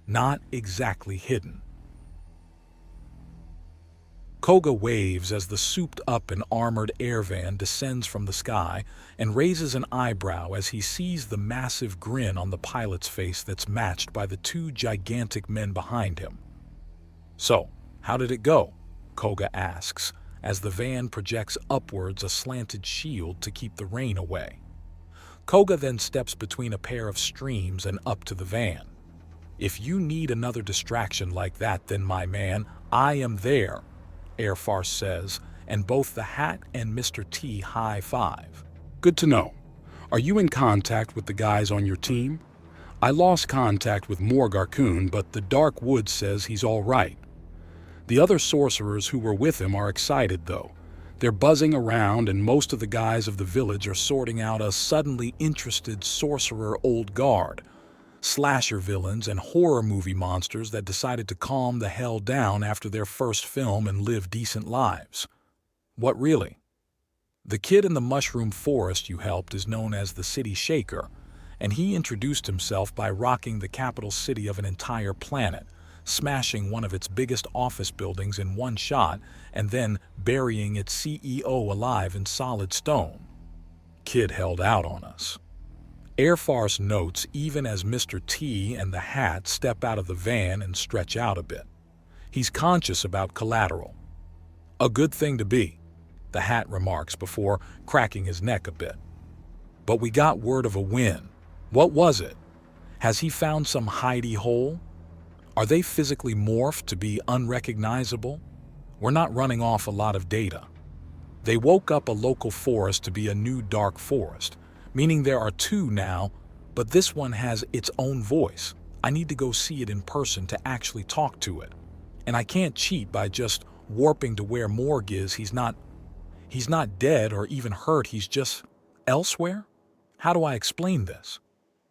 not exactly hidden. Koga waves as the souped-up and armored air van descends from the sky and raises an eyebrow as he sees the massive grin on the pilot's face that's matched by the two gigantic men behind him. "So, how did it go?" Koga asks, as the van projects upwards a slanted shield to keep the rain away. Koga then steps between a pair of streams and up to the van. "If you need another distraction like that, then my man, I am there," Air Farce says, and both the Hat and Mr. T high-five. "Good to know. Are you in contact with the guys on your team? I lost contact with Morgarkun, but the Dark Wood says he's all right. The other sorcerers who were with him are excited, though. They're buzzing around, and most of the guys of the village are sorting out a suddenly interested sorcerer old guard, slasher villains and horror movie monsters that decided to calm the hell down after their first film and live decent lives." "What really?" "The kid in the mushroom forest you helped is known as the City Shaker, and he introduced himself by rocking the capital city of an entire planet, smashing one of its biggest office buildings in one shot, and then burying its CEO alive in solid stone. Kid held out on us." Air Farce notes even as Mr. T and the Hat step out of the van and stretch out a bit. He's conscious about collateral. "A good thing to be," the Hat remarks before cracking his neck a bit. "But we got word of a win. What was it? Has he found some hidey hole? Are they physically morphed to be unrecognizable? We're not running off a lot of data. They woke up a local forest to be a new dark forest, meaning there are two now, but this one has its own voice. I need to go see it in person to actually talk to it. And I can't cheat by just warping to where Morg is. He's not dead or even hurt, he's just elsewhere? How do I explain this?"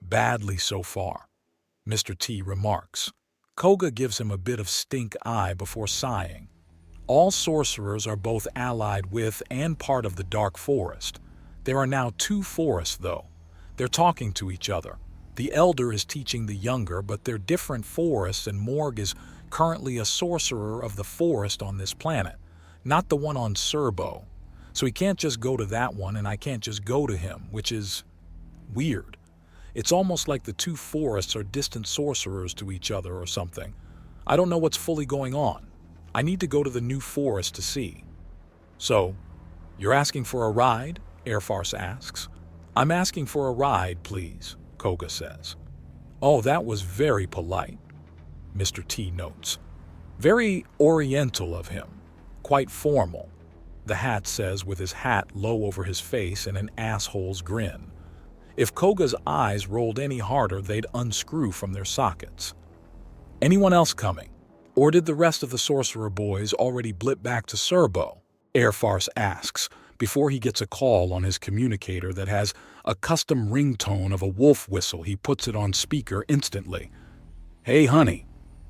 "Badly so far," Mr. T remarks. Koga gives him a bit of stink eye before sighing. All sorcerers are both allied with and part of the Dark Forest. There are now two forests, though. They're talking to each other. The elder is teaching the younger, but they're different forests, and Morg is currently a sorcerer of the forest on this planet, not the one on Serbo. So he can't just go to that one, and I can't just go to him, which is weird. It's almost like the two forests are distant sorcerers to each other or something. I don't know what's fully going on. I need to go to the new forest to see." "So, you're asking for a ride?" Air Farce asks. "I'm asking for a ride, please," Koga says. "Oh, that was very polite," Mr. T notes. "Very oriental of him. Quite formal," the Hat says with his hat low over his face and an asshole's grin. If Koga's eyes rolled any harder, they'd unscrew from their sockets. "Anyone else coming? Or did the rest of the sorcerer boys already blip back to Serbo?" Air Farce asks, before he gets a call on his communicator that has a custom ringtone of a wolf whistle. He puts it on speaker instantly. "Hey, honey,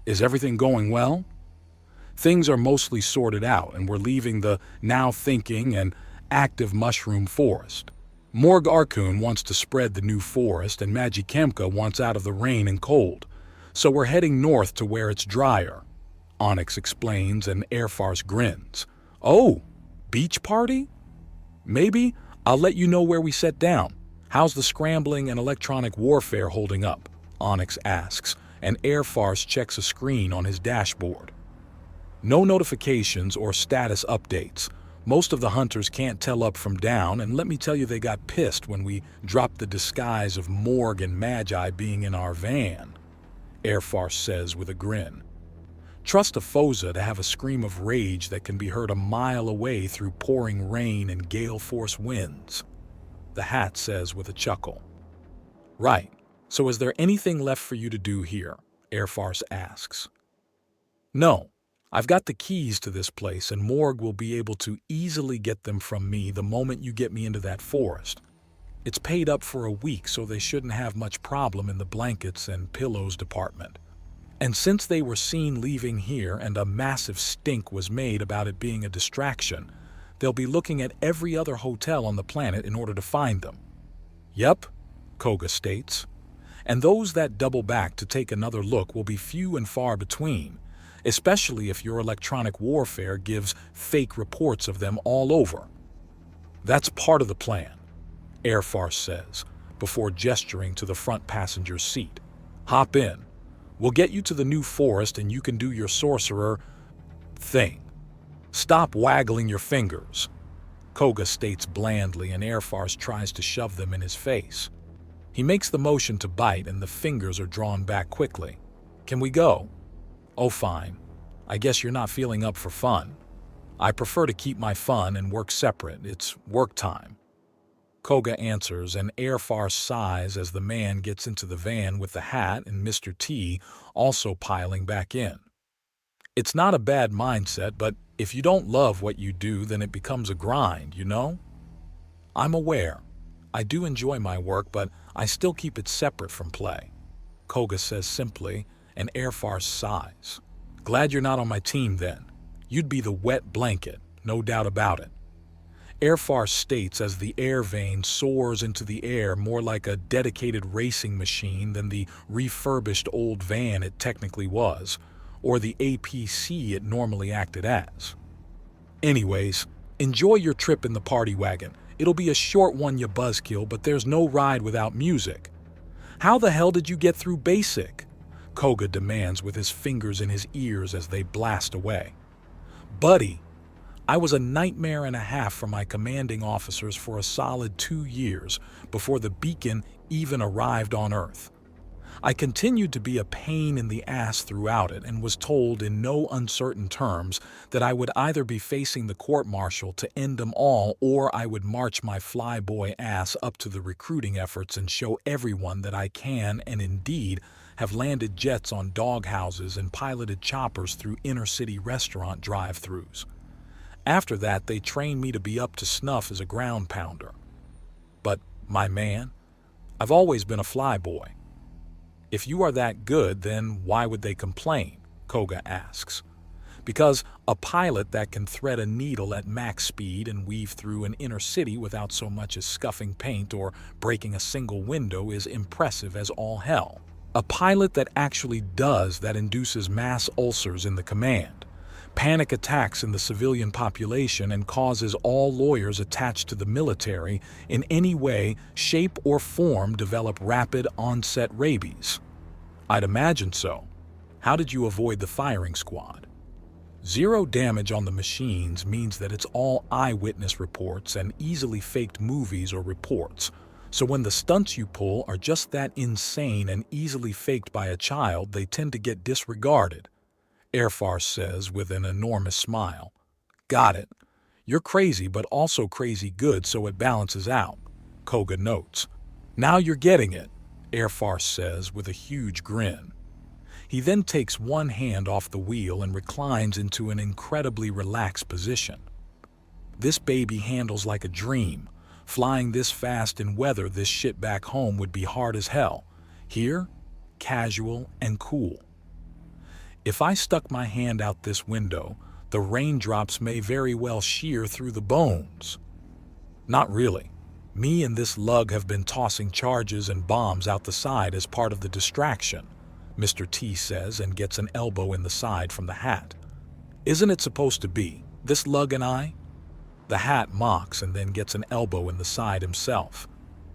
is everything going well?" "Things are mostly sorted out, and we're leaving the now thinking and active mushroom forest. Morg Arkun wants to spread the new forest, and Magikemka wants out of the rain and cold. So we're heading north to where it's drier," Onyx explains, and Air Farce grins. "Oh, beach party? Maybe. I'll let you know where we set down. How's the scrambling and electronic warfare holding up?" Onyx asks, and Air Farce checks a screen on his dashboard. "No notifications or status updates. Most of the hunters can't tell up from down, and let me tell you they got pissed when we dropped the disguise of Morg and Magi being in our van," Air Farce says with a grin. Trust a Foza to have a scream of rage that can be heard a mile away through pouring rain and gale-force winds, the Hat says with a chuckle. "Right. So is there anything left for you to do here?" Air Farce asks. "No. I've got the keys to this place, and Morg will be able to easily get them from me the moment you get me into that forest. It's paid up for a week, so they shouldn't have much problem in the blankets and pillows department. And since they were seen leaving here and a massive stink was made about it being a distraction, they'll be looking at every other hotel on the planet in order to find them." "Yep," Koga states. and those that double back to take another look will be few and far between, especially if your electronic warfare gives fake reports of them all over. That's part of the plan, Airfarce says, before gesturing to the front passenger seat. Hop in. We'll get you to the new forest and you can do your sorcerer thing. Stop waggling your fingers, Koga states blandly, and Airfarce tries to shove them in his face. He makes the motion to bite and the fingers are drawn back quickly. Can we go? Oh, fine. I guess you're not feeling up for fun. I prefer to keep my fun and work separate. It's work time. Koga answers, and Airfarce sighs as the man gets into the van with the hat and Mr. T also piling back in. It's not a bad mindset, but if you don't love what you do, then it becomes a grind, you know? I'm aware. I do enjoy my work, but I still keep it separate from play, Koga says simply, and Airfarce sighs. Glad you're not on my team then. You'd be the wet blanket, no doubt about it. Airfarce states as the air vane soars into the air more like a dedicated racing machine than the refurbished old van it technically was, or the APC it normally acted as. Anyways, enjoy your trip in the party wagon. It'll be a short one, you buzzkill, but there's no ride without music. How the hell did you get through basic? Koga demands with his fingers in his ears as they blast away. Buddy, I was a nightmare and a half for my commanding officers for a solid 2 years before the beacon even arrived on Earth. I continued to be a pain in the ass throughout it and was told in no uncertain terms that I would either be facing the court-martial to end them all or I would march my flyboy ass up to the recruiting efforts and show everyone that I can and indeed have landed jets on doghouses and piloted choppers through inner-city restaurant drive-thrus. After that, they trained me to be up to snuff as a ground pounder. But, my man, I've always been a flyboy. If you are that good, then why would they complain? Koga asks. Because a pilot that can thread a needle at max speed and weave through an inner city without so much as scuffing paint or breaking a single window is impressive as all hell. A pilot that actually does that induces mass ulcers in the command, panic attacks in the civilian population, and causes all lawyers attached to the military in any way, shape, or form develop rapid onset rabies. I'd imagine so. How did you avoid the firing squad? 0 damage on the machines means that it's all eyewitness reports and easily faked movies or reports. So when the stunts you pull are just that insane and easily faked by a child, they tend to get disregarded, Airfarce says with an enormous smile. Got it. You're crazy, but also crazy good, so it balances out, Koga notes. Now you're getting it, Airfarce says with a huge grin. He then takes one hand off the wheel and reclines into an incredibly relaxed position. This baby handles like a dream. Flying this fast in weather this shit back home would be hard as hell. Here, casual and cool. If I stuck my hand out this window, the raindrops may very well shear through the bones. Not really. Me and this lug have been tossing charges and bombs out the side as part of the distraction, Mr. T says and gets an elbow in the side from the hat. Isn't it supposed to be, this lug and I? The hat mocks and then gets an elbow in the side himself.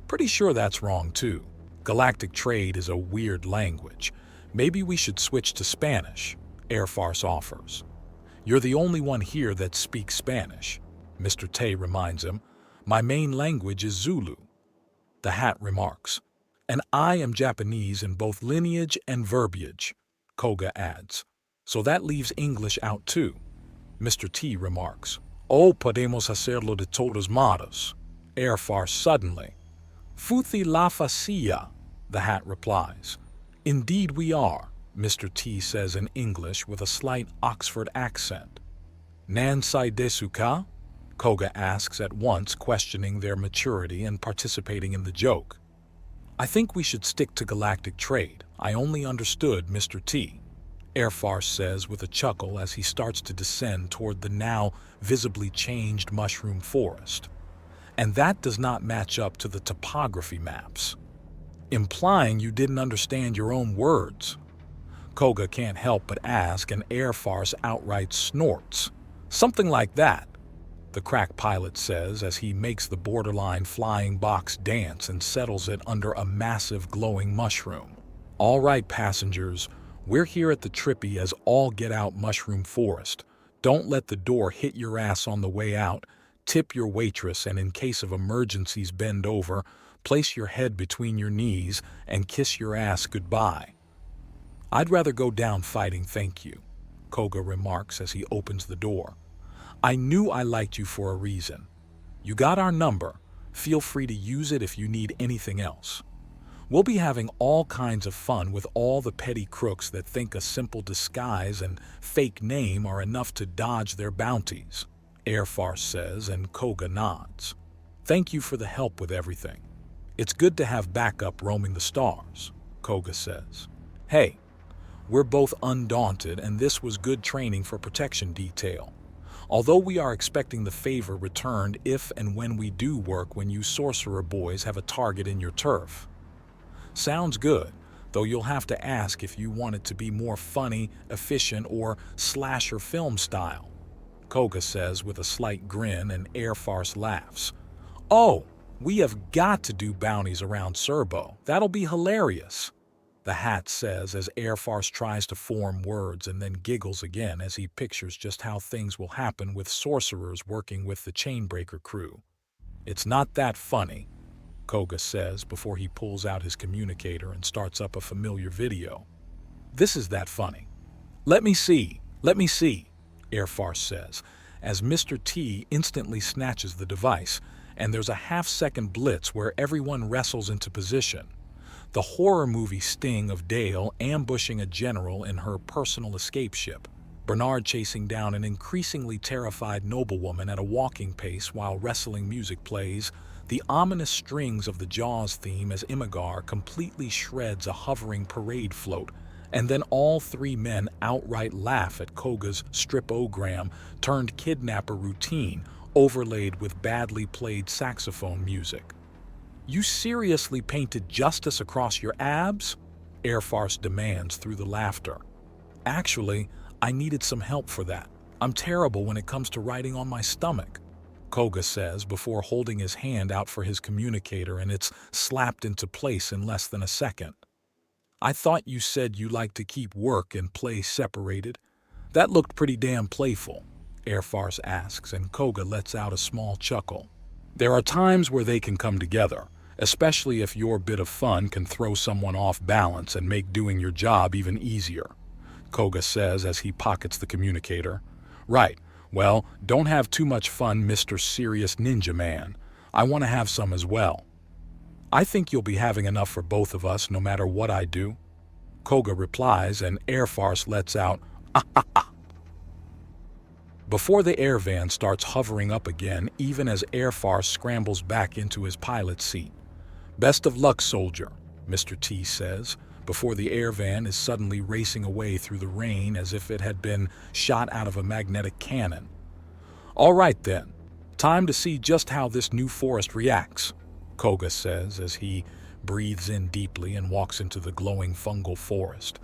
Pretty sure that's wrong too. Galactic trade is a weird language. Maybe we should switch to Spanish, Airfarce offers. You're the only one here that speaks Spanish, Mr. Tay reminds him. My main language is Zulu, the hat remarks. And I am Japanese in both lineage and verbiage, Koga adds. So that leaves English out too, Mr. T remarks. Oh, podemos hacerlo de todos modos, Airfarce suddenly. Futhi la facia, the hat replies. Indeed we are, Mr. T says in English with a slight Oxford accent. Nan sai desu ka? Koga asks at once, questioning their maturity and participating in the joke. I think we should stick to galactic trade. I only understood Mr. T, Airfarce says with a chuckle as he starts to descend toward the now visibly changed mushroom forest. And that does not match up to the topography maps. implying you didn't understand your own words. Koga can't help but ask, and Air Farce outright snorts. Something like that, the crack pilot says as he makes the borderline flying box dance and settles it under a massive glowing mushroom. All right, passengers, we're here at the trippy as all get out mushroom forest. Don't let the door hit your ass on the way out. Tip your waitress, and in case of emergencies, bend over, place your head between your knees, and kiss your ass goodbye. I'd rather go down fighting, thank you, Koga remarks as he opens the door. I knew I liked you for a reason. You got our number. Feel free to use it if you need anything else. We'll be having all kinds of fun with all the petty crooks that think a simple disguise and fake name are enough to dodge their bounties, Air Farce says, and Koga nods. Thank you for the help with everything. It's good to have backup roaming the stars, Koga says. Hey, we're both undaunted, and this was good training for protection detail. Although we are expecting the favor returned if and when we do work when you sorcerer boys have a target in your turf. Sounds good, though you'll have to ask if you want it to be more funny, efficient, or slasher film style, Koga says with a slight grin, and Air Farce laughs. Oh, we have got to do bounties around Serbo. That'll be hilarious, the hat says as Air Farce tries to form words and then giggles again as he pictures just how things will happen with sorcerers working with the Chainbreaker crew. It's not that funny, Koga says before he pulls out his communicator and starts up a familiar video. This is that funny. Let me see, Air Farce says, as Mr. T instantly snatches the device, and there's a half-second blitz where everyone wrestles into position. The horror movie sting of Dale ambushing a general in her personal escape ship, Bernard chasing down an increasingly terrified noblewoman at a walking pace while wrestling music plays, the ominous strings of the Jaws theme as Imagar completely shreds a hovering parade float, and then all three men outright laugh at Koga's strip-o-gram turned kidnapper routine overlaid with badly played saxophone music. You seriously painted justice across your abs? Air Farce demands through the laughter. Actually, I needed some help for that. I'm terrible when it comes to writing on my stomach, Koga says before holding his hand out for his communicator, and it's slapped into place in less than a second. I thought you said you like to keep work and play separated. That looked pretty damn playful, Air Farce asks, and Koga lets out a small chuckle. There are times where they can come together, especially if your bit of fun can throw someone off balance and make doing your job even easier, Koga says as he pockets the communicator. Right, well, don't have too much fun, Mr. Serious Ninja Man. I want to have some as well. I think you'll be having enough for both of us no matter what I do, Koga replies, and Air Farce lets out, ah ah ah. Before the air van starts hovering up again, even as Air Farce scrambles back into his pilot's seat. Best of luck, soldier, Mr. T says, before the air van is suddenly racing away through the rain as if it had been shot out of a magnetic cannon. All right then, time to see just how this new forest reacts, Koga says as he breathes in deeply and walks into the glowing fungal forest.